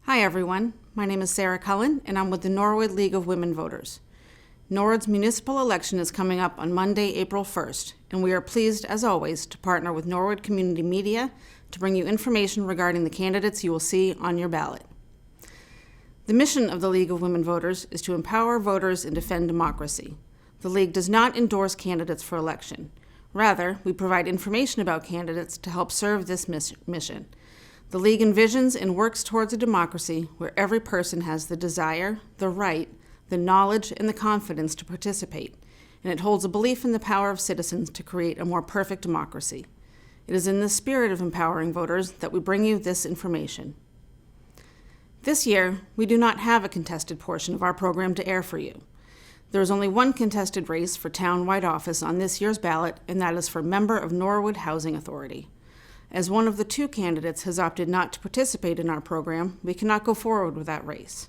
Hi everyone, my name is Sarah Cullen and I'm with the Norwood League of Women Voters. Norwood's municipal election is coming up on Monday, April 1st, and we are pleased, as always, to partner with Norwood Community Media to bring you information regarding the candidates you will see on your ballot. The mission of the League of Women Voters is to empower voters and defend democracy. The League does not endorse candidates for election. Rather, we provide information about candidates to help serve this mission. The League envisions and works towards a democracy where every person has the desire, the right, the knowledge, and the confidence to participate, and it holds a belief in the power of citizens to create a more perfect democracy. It is in the spirit of empowering voters that we bring you this information. This year, we do not have a contested portion of our program to air for you. There is only one contested race for town-wide office on this year's ballot, and that is for member of Norwood Housing Authority. As one of the two candidates has opted not to participate in our program, we cannot go forward with that race.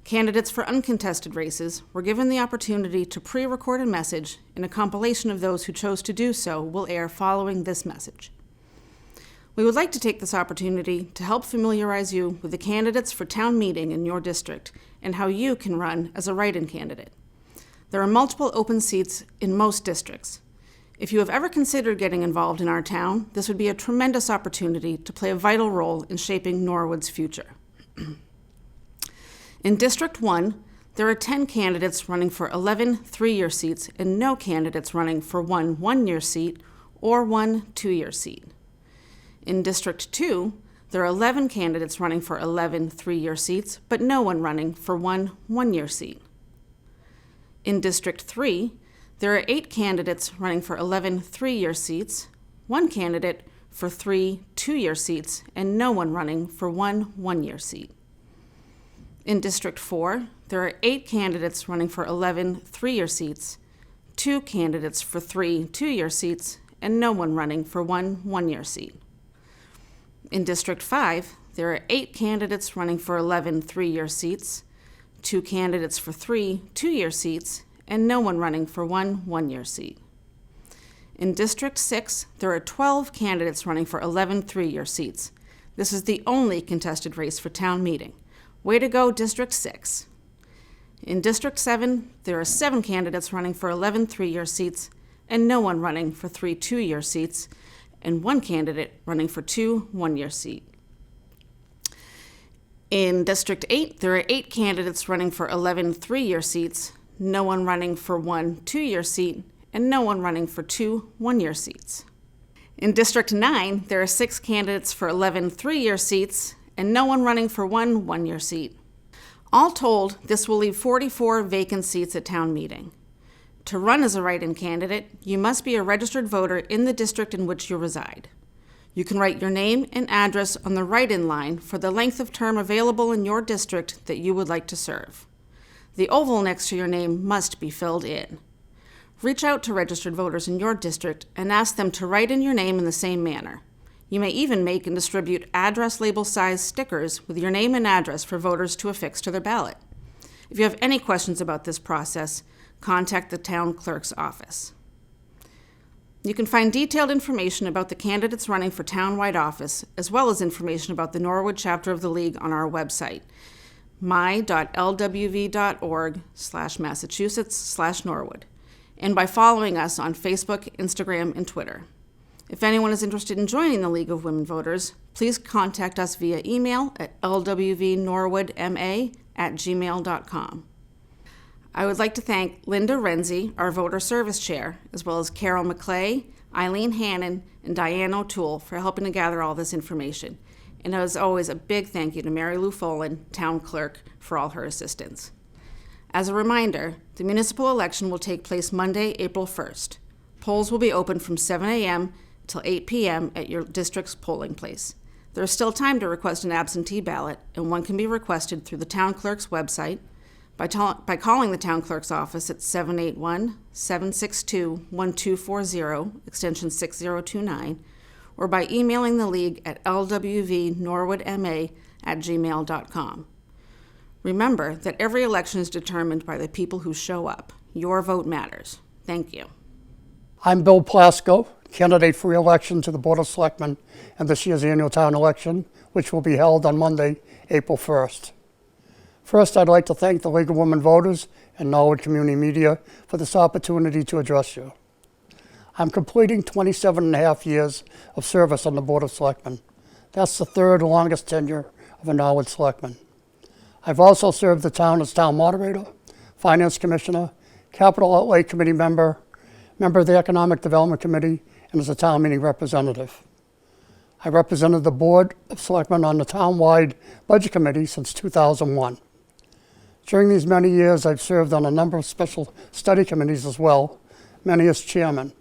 Candidates for uncontested races were given the opportunity to pre-record a message, and a compilation of those who chose to do so will air following this message. We would like to take this opportunity to help familiarize you with the candidates for town meeting in your district and how you can run as a write-in candidate. There are multiple open seats in most districts. If you have ever considered getting involved in our town, this would be a tremendous opportunity to play a vital role in shaping Norwood's future. In District 1, there are 10 candidates running for 11 three-year seats and no candidates running for one one-year seat or one two-year seat. In District 2, there are 11 candidates running for 11 three-year seats, but no one running for one one-year seat. In District 3, there are 8 candidates running for 11 three-year seats, 1 candidate for 3 two-year seats, and no one running for one one-year seat. In District 4, there are 8 candidates running for 11 three-year seats, 2 candidates for 3 two-year seats, and no one running for one one-year seat. In District 5, there are 8 candidates running for 11 three-year seats, 2 candidates for 3 two-year seats, and no one running for one one-year seat. In District 6, there are 12 candidates running for 11 three-year seats. This is the only contested race for town meeting. Way to go, District 6. In District 7, there are 7 candidates running for 11 three-year seats, and no one running for 3 two-year seats, and 1 candidate running for 2 one-year seats. In District 8, there are 8 candidates running for 11 three-year seats, no one running for 1 two-year seat, and no one running for 2 one-year seats. In District 9, there are 6 candidates for 11 three-year seats, and no one running for 1 one-year seat. All told, this will leave 44 vacant seats at town meeting. To run as a write-in candidate, you must be a registered voter in the district in which you reside. You can write your name and address on the write-in line for the length of term available in your district that you would like to serve. The oval next to your name must be filled in. Reach out to registered voters in your district and ask them to write in your name in the same manner. You may even make and distribute address label size stickers with your name and address for voters to affix to their ballot. If you have any questions about this process, contact the town clerk's office. You can find detailed information about the candidates running for town-wide office, as well as information about the Norwood chapter of the League on our website, my.lwv.org/Massachusetts/Norwood, and by following us on Facebook, Instagram, and Twitter. If anyone is interested in joining the League of Women Voters, please contact us via email at lwvnorwoodma@gmail.com. I would like to thank Linda Renzi, our Voter Service Chair, as well as Carol McClay, Eileen Hannon, and Diane O'Toole for helping to gather all this information. And as always, a big thank you to Mary Lou Folan, Town Clerk, for all her assistance. As a reminder, the municipal election will take place Monday, April 1st. Polls will be open from 7 a.m. till 8 p.m. at your district's polling place. There is still time to request an absentee ballot, and one can be requested through the Town Clerk's website, by calling the town clerk's office at 781-762-1240, extension 6029, or by emailing the league at lwvnorwoodma@gmail.com. Remember that every election is determined by the people who show up. Your vote matters. Thank you. I'm Bill Plasko, candidate for re-election to the Board of Selectmen in this year's annual town election, which will be held on Monday, April 1st. First, I'd like to thank the League of Women Voters and Norwood Community Media for this opportunity to address you. I'm completing 27 and a half years of service on the Board of Selectmen. That's the third longest tenure of a Norwood Selectman. I've also served the town as town moderator, finance commissioner, capital outlay committee member of the Economic Development Committee, and as a town meeting representative. I represented the Board of Selectmen on the town-wide budget committee since 2001. During these many years, I've served on a number of special study committees as well, many as chairman.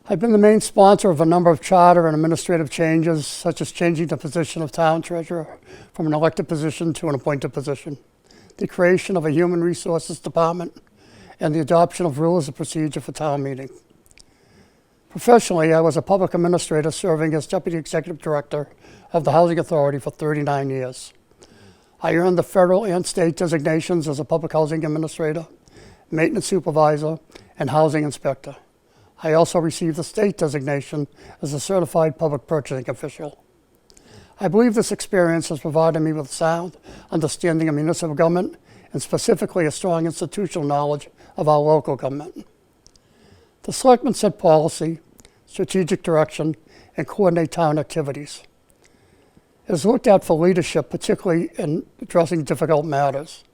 I've been the main sponsor of a number of charter and administrative changes, such as changing the position of town treasurer from an elected position to an appointed position, the creation of a human resources department, and the adoption of rules of procedure for town meeting. Professionally, I was a public administrator serving as Deputy Executive Director of the Housing Authority for 39 years. I earned the federal and state designations as a public housing administrator, maintenance supervisor, and housing inspector. I also received the state designation as a certified public purchasing official. I believe this experience has provided me with sound understanding of municipal government and specifically a strong institutional knowledge of our local government. The selectmen set policy, strategic direction, and coordinate town activities. It is looked at for leadership, particularly in addressing difficult matters.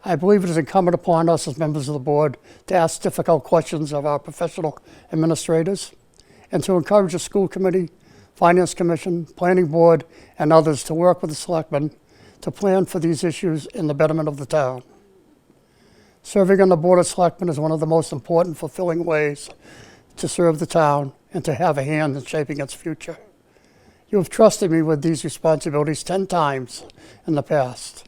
I believe it is incumbent upon us as members of the board to ask difficult questions of our professional administrators and to encourage the school committee, finance commission, planning board, and others to work with the selectmen to plan for these issues in the betterment of the town. Serving on the Board of Selectmen is one of the most important, fulfilling ways to serve the town and to have a hand in shaping its future. You have trusted me with these responsibilities 10 times in the past.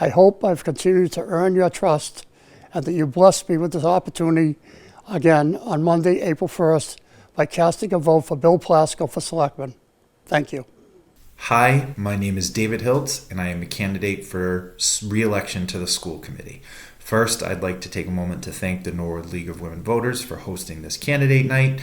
I hope I've continued to earn your trust and that you blessed me with this opportunity again on Monday, April 1st, by casting a vote for Bill Plasko for Selectman. Thank you. Hi, my name is David Hiltz, and I am a candidate for re-election to the school committee. First, I'd like to take a moment to thank the Norwood League of Women Voters for hosting this candidate night.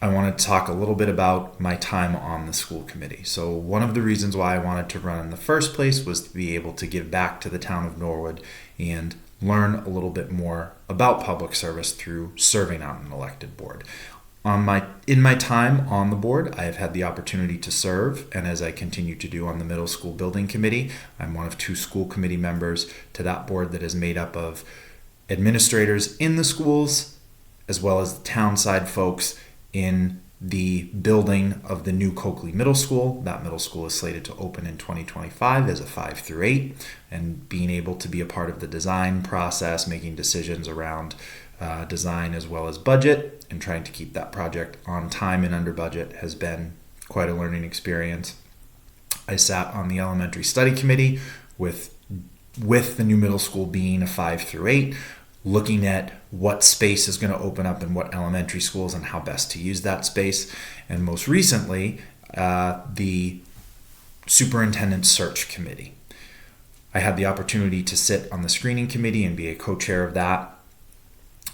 I want to talk a little bit about my time on the school committee. So one of the reasons why I wanted to run in the first place was to be able to give back to the town of Norwood and learn a little bit more about public service through serving on an elected board. In my time on the board, I have had the opportunity to serve, and as I continue to do on the middle school building committee, I'm one of 2 school committee members to that board that is made up of administrators in the schools, as well as town side folks in the building of the new Coakley Middle School. That middle school is slated to open in 2025 as a 5 through 8, and being able to be a part of the design process, making decisions around design as well as budget, and trying to keep that project on time and under budget has been quite a learning experience. I sat on the elementary study committee with the new middle school being a 5 through 8, looking at what space is going to open up in what elementary schools and how best to use that space. And most recently, the superintendent search committee. I had the opportunity to sit on the screening committee and be a co-chair of that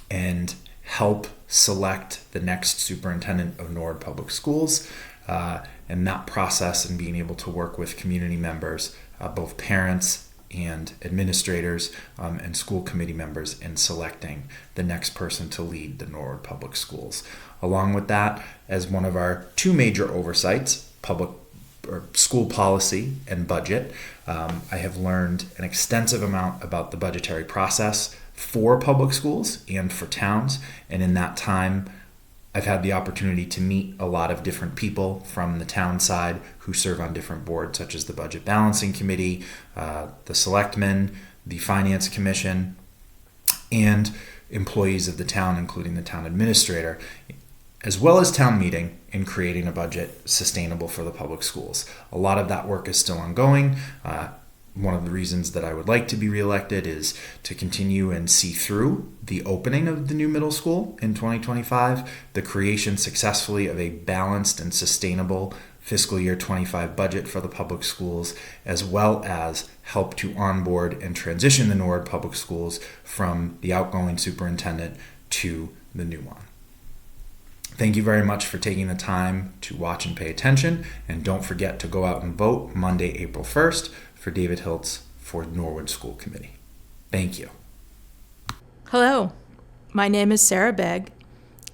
and help select the next superintendent of Norwood Public Schools. And that process and being able to work with community members, both parents and administrators and school committee members in selecting the next person to lead the Norwood Public Schools. Along with that, as one of our 2 major oversights, public or school policy and budget, I have learned an extensive amount about the budgetary process for public schools and for towns. And in that time, I've had the opportunity to meet a lot of different people from the town side who serve on different boards, such as the Budget Balancing Committee, the Selectmen, the Finance Commission, and employees of the town, including the town administrator, as well as town meeting, in creating a budget sustainable for the public schools. A lot of that work is still ongoing. One of the reasons that I would like to be reelected is to continue and see through the opening of the new middle school in 2025, the creation successfully of a balanced and sustainable fiscal year 25 budget for the public schools, as well as help to onboard and transition the Norwood Public Schools from the outgoing superintendent to the new one. Thank you very much for taking the time to watch and pay attention, and don't forget to go out and vote Monday, April 1st for David Hiltz for Norwood School Committee. Thank you. Hello, my name is Sarah Begg,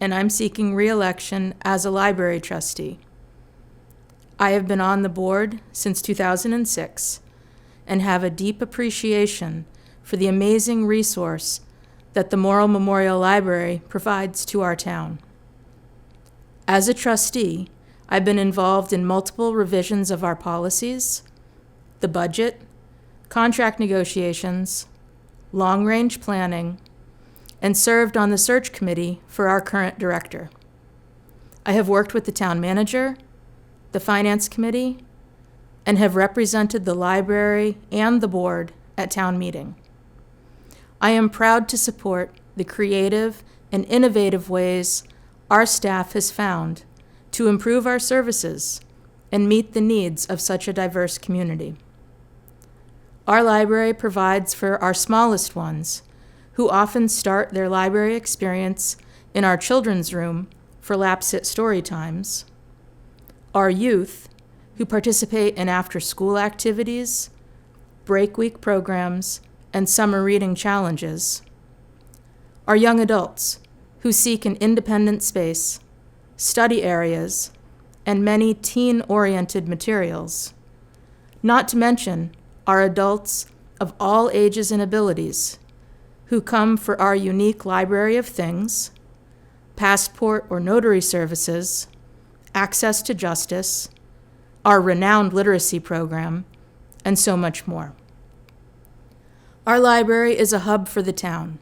and I'm seeking re-election as a library trustee. I have been on the board since 2006 and have a deep appreciation for the amazing resource that the Morrill Memorial Library provides to our town. As a trustee, I've been involved in multiple revisions of our policies, the budget, contract negotiations, long-range planning, and served on the search committee for our current director. I have worked with the town manager, the finance committee, and have represented the library and the board at town meeting. I am proud to support the creative and innovative ways our staff has found to improve our services and meet the needs of such a diverse community. Our library provides for our smallest ones, who often start their library experience in our children's room for lap-sit story times, our youth, who participate in after-school activities, break week programs, and summer reading challenges, our young adults, who seek an independent space, study areas, and many teen-oriented materials, not to mention our adults of all ages and abilities, who come for our unique library of things, passport or notary services, access to justice, our renowned literacy program, and so much more. Our library is a hub for the town,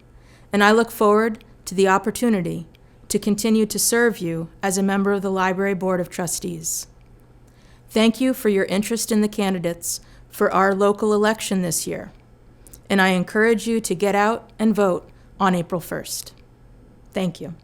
and I look forward to the opportunity to continue to serve you as a member of the Library Board of Trustees. Thank you for your interest in the candidates for our local election this year, and I encourage you to get out and vote on April 1st. Thank you.